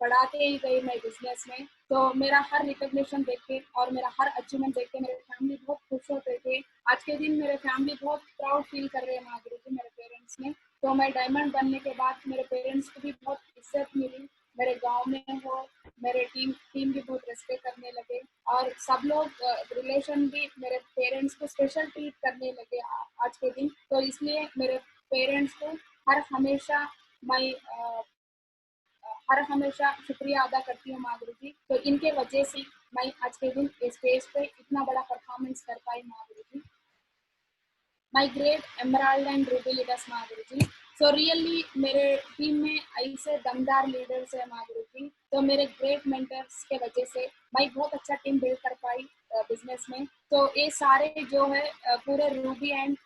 बढ़ाते ही गई मैं बिजनेस में। तो मेरा हर रिकॉग्निशन देख के और मेरा हर अचीवमेंट देख के मेरे फैमिली बहुत खुश होते थे। आज के दिन मेरे फैमिली बहुत प्राउड फील कर रहे हैं माधुरी जी मेरे पेरेंट्स में। तो मैं डायमंड बनने के बाद मेरे पेरेंट्स को भी बहुत इज्जत मिली, मेरे गांव में हो, मेरे टीम भी बहुत रेस्पेक्ट करने लगे। और सब लोग रिलेशन भी मेरे पेरेंट्स को स्पेशल ट्रीट करने लगे आज के दिन। तो इसलिए मेरे पेरेंट्स को हर हमेशा मैं हर हमेशा शुक्रिया अदा करती हूँ माधुरी जी। तो इनके वजह से मैं आज के दिन स्टेज पे इतना बड़ा परफॉर्मेंस कर पाई Madhuri ji. My great emerald and ruby leaders Madhuri ji. So really मेरे टीम में ऐसे दमदार लीडर्स है माधुरी जी। तो मेरे ग्रेट मेंटर्स के वजह से मैं बहुत अच्छा टीम बिल्ड कर पाई बिजनेस में। तो ये सारे जो है पूरे रूबी एंड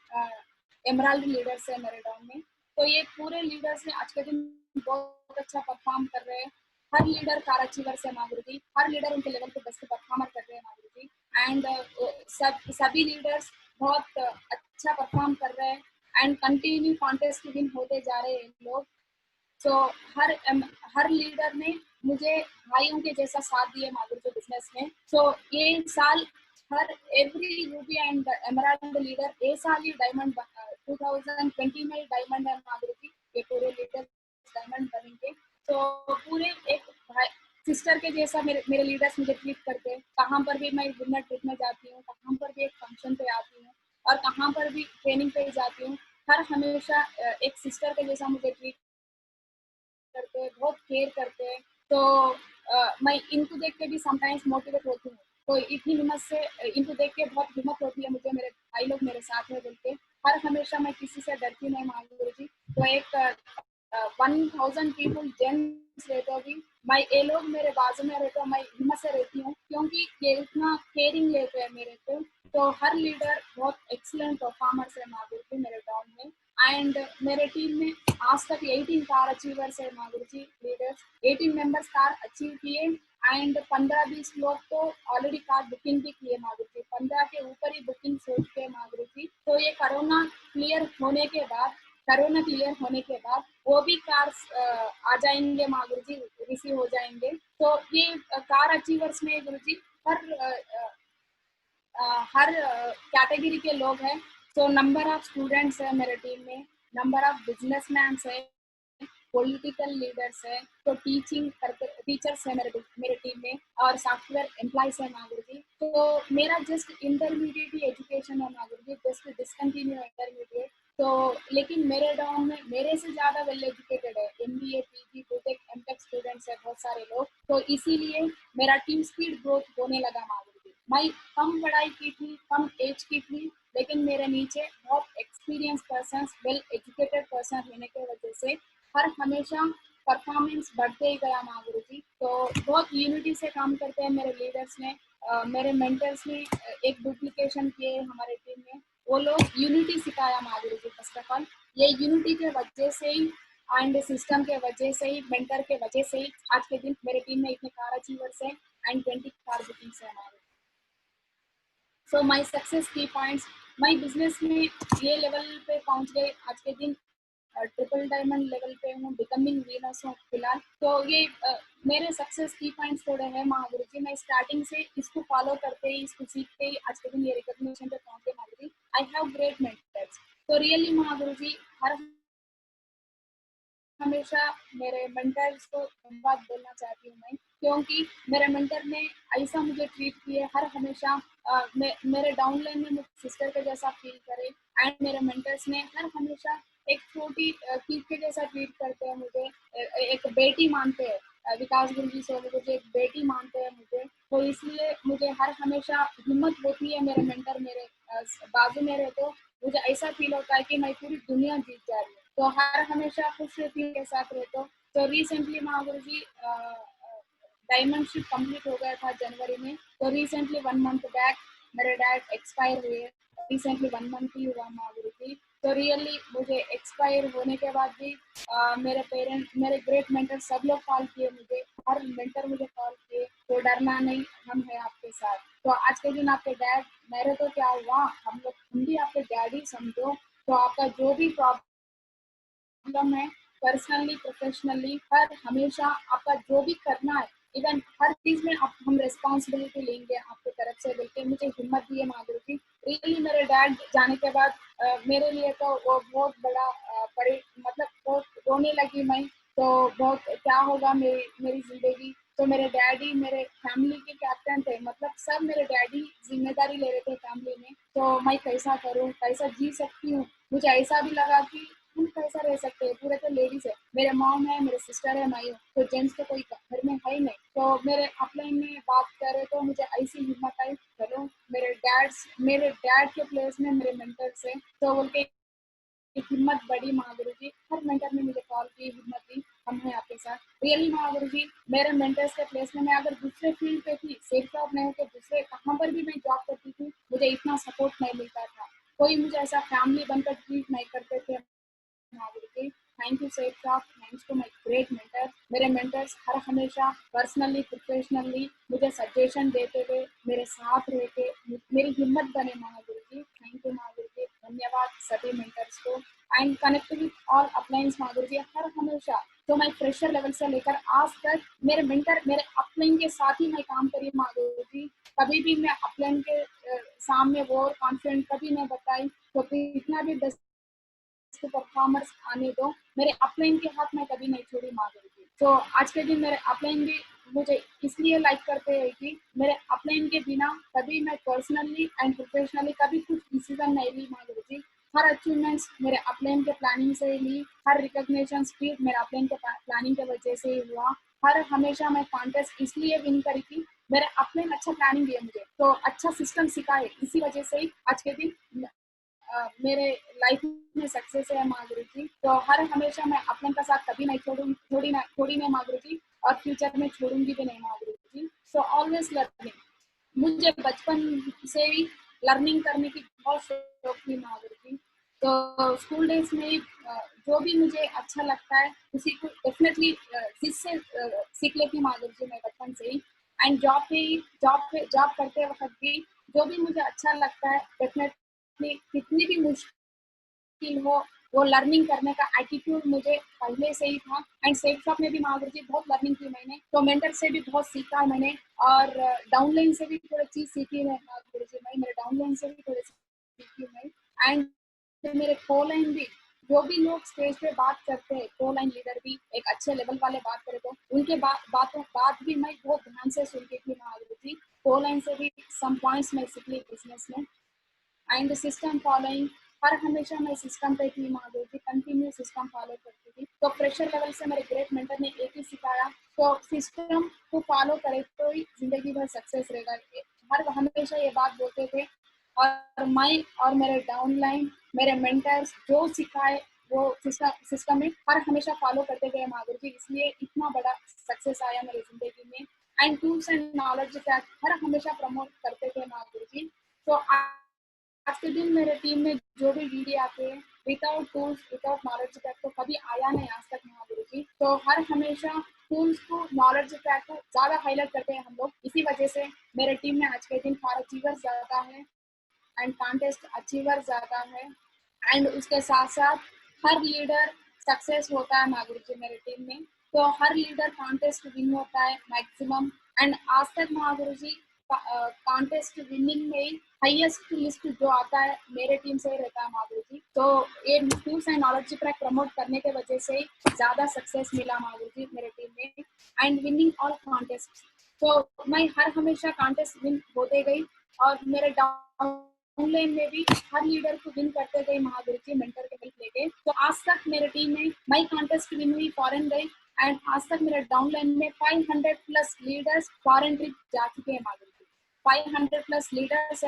एमराल्ड लीडर्स है मेरे डाउन में। तो ये पूरे लीडर्स ने आज के दिन बहुत अच्छा परफॉर्म कर रहे हैं। हर लीडर कार अचीवर्स है माधुरी जी, हर लीडर उनके लेवल पे बेस्ट परफॉर्मर कर रहे हैं माधुरी जी। एंड सभी लीडर्स बहुत अच्छा परफॉर्म कर रहे हैं, एंड कंटिन्यू कॉन्टेस्ट विन होते जा रहे हैं लोग। सो हर लीडर ने मुझे भाइयों के जैसा साथ दिया माधुरी जी बिजनेस में। सो ये साल हर every ruby and emerald leader ये साल ही डायमंड 2020 में डायमंड है माधुरी जी। ये पूरे लीडर डायमंड बनेंगे। तो पूरे एक भाई सिस्टर के जैसा मेरे मेरे लीडर्स मुझे ट्रीट करते हैं। कहाँ पर भी मैं विनर ट्रिप में जाती हूँ, कहाँ पर भी एक फंक्शन पे आती हूँ, और कहाँ पर भी ट्रेनिंग पे जाती हूँ, हर हमेशा एक सिस्टर के जैसा मुझे ट्रीट करते हैं, बहुत केयर करते हैं। तो मैं इनको देख के भी समटाइम्स मोटिवेट होती हूँ। तो इतनी हिम्मत से इनको देख के बहुत हिम्मत होती है मुझे, मेरे भाई लोग मेरे साथ में बोल के। हर हमेशा मैं किसी से डरती नहीं माधुरी जी। तो एक 1000 पीपल जेंट्स रहते हो भी, मैं ये लोग मेरे बाजू में रहते हो, मैं हिम्मत से रहती हूँ क्योंकि ये इतना केयरिंग लेते हैं मेरे पे। तो हर लीडर बहुत एक्सीलेंट परफॉर्मर्स है माधुरी जी मेरे टाउन में। एंड मेरे टीम में आज तक 18 कार अचीवर्स है माधुरी जी लीडर्स, 18 मेंबर्स कार अचीव किए। एंड 15-20 लोग तो ऑलरेडी कार बुकिंग भी किए माधुरी जी, 15 के ऊपर ही बुकिंग सोच के माधुरी जी। तो ये कोरोना क्लियर होने के बाद वो भी कार्स आ जाएंगे माधुरी जी, रिसीव हो जाएंगे। तो ये कार अचीवर्स में गुरुजी हर कैटेगरी के लोग हैं। तो नंबर ऑफ स्टूडेंट्स है मेरे टीम में, नंबर ऑफ बिजनेसमैन है, पॉलिटिकल लीडर्स है, तो टीचिंग करते टीचर्स है मेरे टीम में, और सॉफ्टवेयर एम्प्लॉयज है माधुरी जी। तो मेरा जस्ट इंटरमीडिएट एजुकेशन है Madhuri ji, just discontinue intermediate. तो लेकिन मेरे डाउन में मेरे से ज्यादा वेल एजुकेटेड है, MBA PG BTech MTech students है बहुत सारे लोग। तो इसीलिए मेरा टीम स्पीड ग्रोथ होने लगा माधुरी जी। मैं कम पढ़ाई की थी, कम एज की थी, लेकिन मेरे नीचे बहुत experience person, well educated person होने की वजह से हर हमेशा परफॉर्मेंस बढ़ते ही गया माधुरी जी। तो बहुत यूनिटी से काम करते हैं मेरे लीडर्स ने, मेरे मेंटर्स ने एक डुप्लीकेशन किए हमारे टीम में, वो लोग यूनिटी सिखाया माधुरी जी। फर्स्ट ऑफ ऑल ये यूनिटी के वजह से ही एंड सिस्टम के वजह से ही, मेंटर के वजह से ही आज के दिन मेरे टीम में इतने कार अचीवर्स हैं एंड 20 कार बुकिंग्स है हमारे। सो माई सक्सेस की पॉइंट्स, माई बिजनेस में ये लेवल पे पहुंच गए आज के दिन, ट्रिपल डायमंड लेवल पे हूँ, बिकमिंग वीनस हूँ फिलहाल। तो ये मेरे सक्सेस की पॉइंट्स थोड़े हैं महागुरु जी। मैं स्टार्टिंग से इसको फॉलो करते ही, इसको सीखते ही आज के दिन ये रिकॉग्निशन पे पहुंचे Mahaguru ji. I have great mentors. तो रियली महागुरु जी हर हमेशा मेरे मेंटर्स को धन्यवाद बोलना चाहती हूँ मैं, क्योंकि मेरे मेंटर ने ऐसा मुझे ट्रीट किए हर हमेशा, मेरे डाउनलाइन में मुझे सिस्टर के जैसा फील करे, एंड मेरे मेंटर्स ने हर हमेशा एक छोटी चीज के जैसा ट्रीट करते हैं मुझे, एक बेटी मानते हैं, विकास गुरु जी से मुझे एक बेटी मानते हैं मुझे। तो इसलिए मुझे हर हमेशा हिम्मत होती है, मेरे मेंटर मेरे बाजू में रहे तो मुझे ऐसा फील होता है कि मैं पूरी दुनिया जीत जा रही हूँ। तो हर हमेशा खुश रहती हूँ के साथ रहता हूँ। तो रिसेंटली महागुरु जी डायमंड शिप कंप्लीट हो गया था जनवरी में। तो रिसेंटली 1 मंथ बैक मेरे डैड एक्सपायर हुए, रिसेंटली 1 मंथ ही हुआ महागुरु जी। तो रियली मुझे एक्सपायर होने के बाद भी मेरे पेरेंट्स, मेरे ग्रेट मेंटर सब लोग कॉल किए मुझे, हर मेंटर मुझे कॉल किए, तो डरना नहीं, हम हैं आपके साथ। तो आज के दिन आपके डैड, मेरे तो क्या हुआ, हम भी आपके डैडी समझो। तो आपका जो भी प्रॉब्लम है, पर्सनली प्रोफेशनली, हर हमेशा आपका जो भी करना है, इवन हर चीज में आप हम रिस्पॉन्सिबिलिटी लेंगे आपकी तरफ से, बल्कि मुझे हिम्मत दी है माधुरी जी। रियली मेरे डैड जाने के बाद मेरे लिए तो वो बहुत बड़ा बड़ी, मतलब बहुत रोने लगी मैं। तो बहुत क्या होगा मेरी मेरी जिंदगी। तो मेरे डैडी मेरे फैमिली के कैप्टन थे, मतलब सब मेरे डैडी जिम्मेदारी ले रहे थे फैमिली में। तो मैं कैसा करूँ, कैसा जी सकती हूँ। मुझे ऐसा भी लगा कि हम कैसा रह सकते हैं, पूरे तो लेडीज है, मेरे मॉम है, मेरे सिस्टर है, मैं हूँ, तो जेंट्स तो कोई घर में है ही नहीं। तो मेरे अपलाइन में बात करे तो मुझे ऐसी हिम्मत आई, चलो मेरे डैड के प्लेस में मेरे मेंटर से, तो बोल के एक हिम्मत बड़ी महागुरु जी। हर मेंटर ने मुझे कॉल की, हिम्मत दी, हम हैं आपके साथ। रियली महागुरु जी मेरे मेंटर्स के प्लेस में मैं अगर दूसरे फील्ड पे थी, सेफ जॉब नहीं होते दूसरे कहाँ पर भी मैं जॉब करती थी, मुझे इतना सपोर्ट नहीं मिलता था, कोई मुझे ऐसा फैमिली बनकर ट्रीट नहीं करते थे महावीर जी। थैंक यू सेठ साहब, thanks to my great mentor. मेरे मेंटर्स हर हमेशा पर्सनली प्रोफेशनली मुझे सजेशन देते हुए, मेरे साथ रह के मेरी हिम्मत बने महावीर जी। थैंक यू महावीर जी, धन्यवाद सभी मेंटर्स को। And connect with all अपलाइंस Mahavir ji हर हमेशा। तो मैं फ्रेशर लेवल से लेकर आज तक मेरे मेंटर, मेरे अपलाइन के साथ ही मैं काम करी महावीर जी। कभी भी मैं अपलाइन के सामने वो कॉन्फिडेंट कभी नहीं बताई, तो कितना भी परफॉर्मर्स आने दो, मेरे अपलाइन के हाथ में कभी नहीं छोड़ी माधुरी जी। तो आज के दिन मेरे अपलाइन भी मुझे इसलिए लाइक करते हैं कि मेरे अपलाइन के बिना कभी मैं पर्सनली एंड प्रोफेशनली कभी कुछ डिसीजन नहीं ली माधुरी जी। हर अचीवमेंट्स मेरे अपलाइन के प्लानिंग से ही ली, हर रिकॉग्निशन स्पीड मेरे अपलाइन के प्लानिंग की वजह से ही हुआ। हर हमेशा मैं कॉन्टेस्ट इसलिए विन करी थी, मेरे अपलाइन अच्छा प्लानिंग दिए मुझे, तो अच्छा सिस्टम सिखाए, इसी वजह से ही आज के दिन मेरे लाइफ में सक्सेस है माधुरी जी। तो हर हमेशा मैं अपने का साथ कभी नहीं छोड़ी नहीं माधुरी जी, और फ्यूचर में छोड़ूंगी भी नहीं माधुरी जी। सो ऑलवेज लर्निंग, मुझे बचपन से ही लर्निंग करने की बहुत शौक थी माधुरी जी। तो स्कूल डेज में जो भी मुझे अच्छा लगता है उसी को डेफिनेटली जिससे सीख लेती माधुरी जी मैं बचपन से ही। एंड जॉब करते वक्त भी जो भी मुझे अच्छा लगता है डेफिनेटली कितनी भी मुश्किल हो, वो लर्निंग करने का एटीट्यूड मुझे पहले से ही था। एंड सेफ शॉप में भी महावीर जी बहुत लर्निंग की मैंने, तो मेंटर से भी बहुत सीखा मैंने, और डाउनलाइन से भी थोड़ी चीज सीखी है महावीर जी, मैं मेरे डाउनलाइन से भी थोड़ी सीखी मैं। एंड मेरे को लाइन भी, जो भी लोग स्टेज पे बात करते हैं, को लाइन लीडर भी एक अच्छे लेवल वाले बात करे तो उनके बात भी मैं बहुत ध्यान से सुनती थी महावीर जी। को लाइन से भी सम पॉइंट्स मैं सीख ली बिजनेस में। एंड सिस्टम फॉलोइंग, हर हमेशा मैं सिस्टम पे थी महादेव जी, कंटिन्यू सिस्टम फॉलो करती थी। तो प्रेशर लेवल से मेरे ग्रेट मेंटर ने एक ही सिखाया, तो सिस्टम को फॉलो करे तो ही जिंदगी भर सक्सेस रहेगा। हर हमेशा ये बात बोलते थे, और मैं और मेरे डाउनलाइन मेरे मेंटर्स जो सिखाए वो सिस्टम में हर हमेशा फॉलो करते गए महादेव जी, इसलिए इतना बड़ा सक्सेस आया मेरी जिंदगी में। एंड टूल्स एंड नॉलेज हर हमेशा प्रमोट करते थे महादेव जी। तो आज के दिन मेरे टीम में जो भी वीडी आते हैं, without tools without knowledge pack तो कभी आया नहीं आज तक महागुरु जी। तो हर हमेशा टूल्स को नॉलेज पैक को ज्यादा हाईलाइट करते हैं हम लोग, इसी वजह से मेरे टीम में आज के दिन फॉर अचीवर्स ज्यादा है एंड कॉन्टेस्ट अचीवर ज्यादा है। एंड उसके साथ साथ हर लीडर सक्सेस होता है महागुरु जी मेरे टीम में। तो हर लीडर कॉन्टेस्ट विन होता है मैक्सिमम। एंड आज तक महागुरु जी कॉन्टेस्ट विनिंग में हाईएस्ट लिस्ट जो आता है मेरे टीम से ही रहता है महागुरु जी। तो ये tools and knowledge track promote करने के वजह से ज्यादा सक्सेस मिला महागुरु जी मेरे टीम में। एंड विनिंग ऑल कॉन्टेस्ट, तो मैं हर हमेशा कॉन्टेस्ट विन होते गई, और मेरे डाउनलाइन में भी हर लीडर को विन करते गए महागुरु जी मेंटर के हेल्प लेके। तो आज तक मेरे टीम में मैं कॉन्टेस्ट विन हुई, फॉरेन गई, एंड आज तक मेरे डाउनलाइन में 500 प्लस लीडर्स फॉरेन ट्रिप जा चुके हैं महागुरु जी। 500 प्लस लीडर्स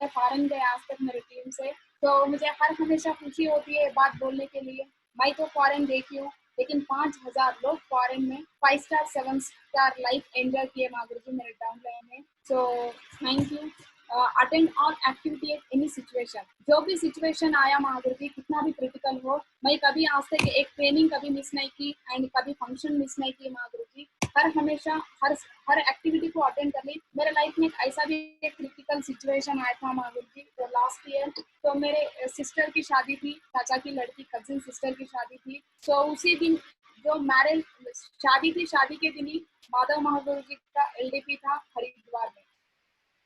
फॉरेन गए आज तक मेरी टीम से। तो मुझे हर हमेशा खुशी होती है बात बोलने के लिए। मैं तो फॉरेन देखी हूँ, लेकिन 5,000 लोग फॉरेन में 5 स्टार 7 स्टार लाइफ एंजॉय किए महागुरु जी मेरे डाउनलाइन में। So thank you. Attend all activity at any situation, जो भी सिचुएशन आया महागुरु जी कितना भी क्रिटिकल हो, मैं कभी आज तक एक ट्रेनिंग कभी मिस नहीं की एंड कभी फंक्शन मिस नहीं की महागुरु जी। हर हमेशा हर एक्टिविटी को अटेंड कर ली। मेरे लाइफ में ऐसा भी एक क्रिटिकल सिचुएशन आया था महागुरु जी, तो लास्ट ईयर तो मेरे सिस्टर की शादी थी, चाचा की लड़की कजिन सिस्टर की शादी थी। तो उसी दिन जो मैरिज शादी थी, शादी के दिन ही माधव महागुरु जी का एलडीपी था हरिद्वार में।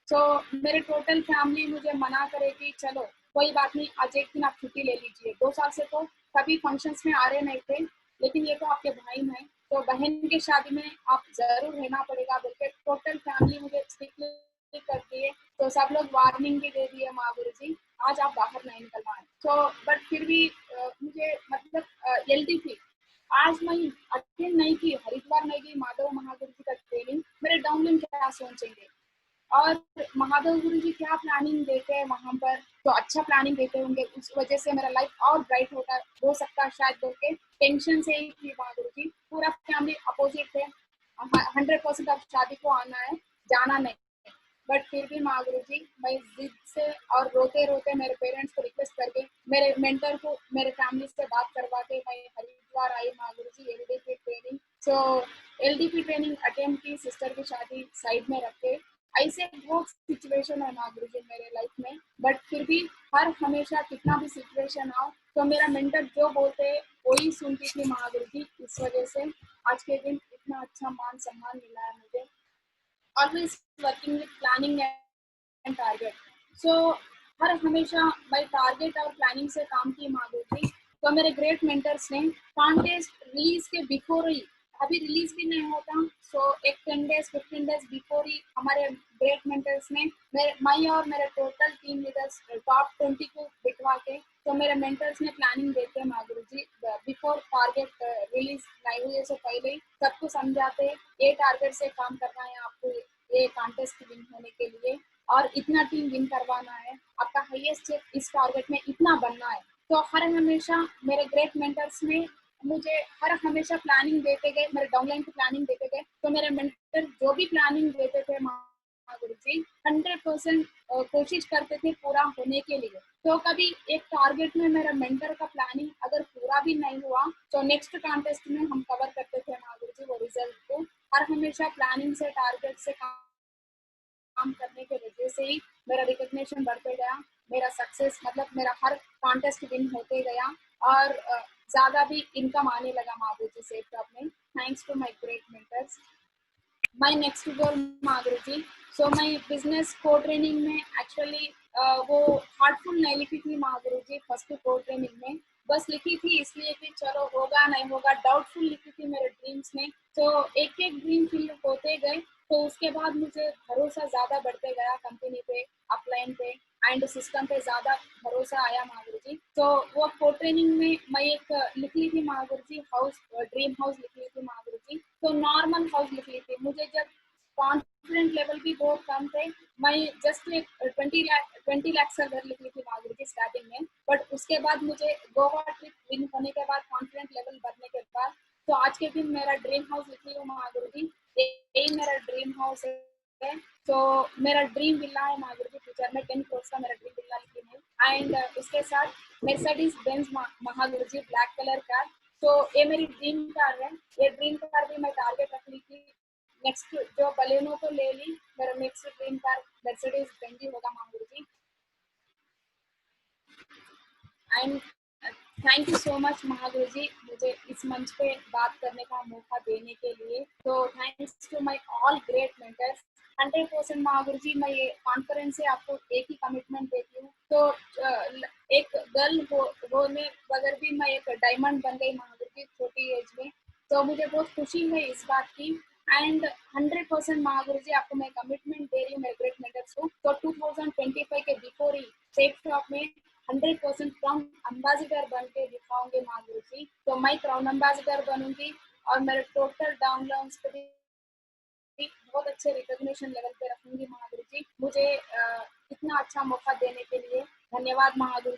तो मेरे टोटल फैमिली मुझे मना करे कि चलो कोई बात नहीं, आज एक दिन आप छुट्टी ले लीजिए। 2 साल से तो कभी फंक्शंस में आ रहे नहीं थे, लेकिन ये तो आपके भाई हैं, तो बहन की शादी में आप जरूर रहना पड़ेगा बोल के टोटल फैमिली मुझे स्ट्रिक्टली कर दिए। तो सब लोग वार्निंग भी दे दिए महागुरु जी, आज आप बाहर नहीं निकलना है। तो बट फिर भी मुझे मतलब एलडीपी आज मैं अटेंड नहीं की, हरिद्वार नहीं गई माधव महागुरु जी का ट्रेनिंग, मेरे डाउनलाइन क्या सोचेंगे, और महादेव गुरु जी क्या प्लानिंग देते हैं वहां पर, तो अच्छा प्लानिंग देते होंगे, उस वजह से मेरा लाइफ और ब्राइट हो सकता है शायद बोल के टेंशन से ही थी महागुरु जी। पूरा फैमिली अपोजिट थे, 100% अब शादी को आना है, जाना नहीं। बट फिर भी महागुरु जी मैं जिद से और रोते रोते मेरे पेरेंट्स को रिक्वेस्ट करके मेरे मेंटर को मेरे फैमिली से बात करवा के मैं हरिद्वार आई महागुरु जी एलडीपी ट्रेनिंग। सो एलडीपी ट्रेनिंग अटेंड की, सिस्टर की शादी साइड में रख के। ऐसे बहुत सिचुएशन है महागुरु जी मेरे लाइफ में, बट फिर भी हर हमेशा कितना भी सिचुएशन आओ तो मेरा मेंटर जो बोलते हैं वही सुनती थी महागुरु जी। इस वजह से आज के दिन इतना अच्छा मान सम्मान मिला है मुझे। Always working with planning and target. So हर हमेशा मैं टारगेट और प्लानिंग से काम की महागुरु जी। तो मेरे ग्रेट मेंटर्स ने कॉन्टेस्ट रिलीज के बिफोर ही, अभी रिलीज भी नहीं होता, सो एक 10 डेज 15 डेज बिफोर ही हमारे ग्रेट मेंटर्स ने मैं और मेरे टोटल टीम लीडर्स टॉप 20 को बिठवा के, तो मेरे मेंटर्स ने प्लानिंग देते हैं महागुरु जी बिफोर टारगेट रिलीज नहीं हुए से पहले ही सबको समझाते, ये टारगेट से काम करना है आपको, ये कॉन्टेस्ट विन होने के लिए, और इतना टीम विन करवाना है, आपका हाईएस्ट इस टारगेट में इतना बनना है। तो हर हमेशा मेरे ग्रेट मेंटर्स ने मुझे हर हमेशा प्लानिंग देते गए, मेरे डाउनलाइन की प्लानिंग देते गए। तो मेरे मेंटर जो भी प्लानिंग देते थे महागुरु जी 100% कोशिश करते थे पूरा होने के लिए। तो कभी एक टारगेट में मेरा मेंटर का प्लानिंग अगर पूरा भी नहीं हुआ तो नेक्स्ट कॉन्टेस्ट में हम कवर करते थे महागुरु जी वो रिजल्ट को। हर हमेशा प्लानिंग से टारगेट से काम करने के वजह से ही मेरा रिकग्निशन बढ़ते गया। मेरा सक्सेस मतलब मेरा हर कॉन्टेस्ट विन होते गया और ज़्यादा भी इनकम आने लगा माधुरी सेफ शॉप में, thanks to my great mentors. My next goal Madhuri, so my business को ट्रेनिंग में एक्चुअली वो हार्टफुल नहीं लिखी थी माधुरी फर्स्ट को ट्रेनिंग में, बस लिखी थी इसलिए कि चलो होगा नहीं होगा, डाउटफुल लिखी थी मेरे ड्रीम्स में। तो एक एक ड्रीम फिल होते गए, तो उसके बाद मुझे भरोसा ज़्यादा बढ़ते गया कंपनी पे, अपलाइन पे एंड सिस्टम पे ज़्यादा भरोसा आया माधुरी। तो वो को ट्रेनिंग में मैं एक लिख ली थी माधुरी हाउस, ड्रीम हाउस लिख ली थी माधुरी। तो नॉर्मल हाउस लिख ली थी, मुझे जब कॉन्फिडेंट लेवल भी बहुत कम थे, मैं जस्ट एक 20 लाख का घर लिख ली थी माधुरी स्टार्टिंग में। बट उसके बाद मुझे गोवा ट्रिप विन होने के बाद कॉन्फिडेंट लेवल बढ़ने के बाद, तो आज के दिन मेरा ड्रीम हाउस लिखी हूँ माधुरी, यही मेरा ड्रीम हाउस है। तो मेरा ड्रीम विला है माधुरी, फ्यूचर में 10 करोड़ का मेरा ड्रीम विला लिखी है एंड उसके साथ मेर्सिडीज बेंज महागुरुजी ब्लैक कलर कार। तो ये मेरी ड्रीम कार है, ये ड्रीम कार भी मैं टारगेट रख ली थी। नेक्स्ट जो बलेनो तो ले ली, मेरा next dream car Mercedes Benz ही होगा Madhuri. And thank you so much Mahaguru ji, मुझे इस मंच पे बात करने का मौका देने के लिए। तो thanks to my all great mentors. 100% Mahaguru ji, मैं ये कॉन्फ्रेंस से आपको एक ही कमिटमेंट देती हूँ। तो एक गर्ल होने बगैर भी मैं एक डायमंड बन गई महागुरु जी छोटी एज में, तो मुझे बहुत खुशी है इस बात की। एंड 100% महागुरु जी आपको मैं कमिटमेंट दे रही हूँ मेरे ग्रेट मेंटर्स को। तो 2025 के बिफोर ही सेफ शॉप में 100% क्राउन अम्बेसिडर बन के दिखाऊंगी माधुरी जी। तो मैं क्राउन अम्बेसिडर बनूंगी और मेरे टोटल डाउनलाउंस पे भी बहुत अच्छे रिकॉग्निशन लेवल पे रखूंगी माधुरी जी। मुझे इतना अच्छा मौका देने के लिए धन्यवाद महागुरु।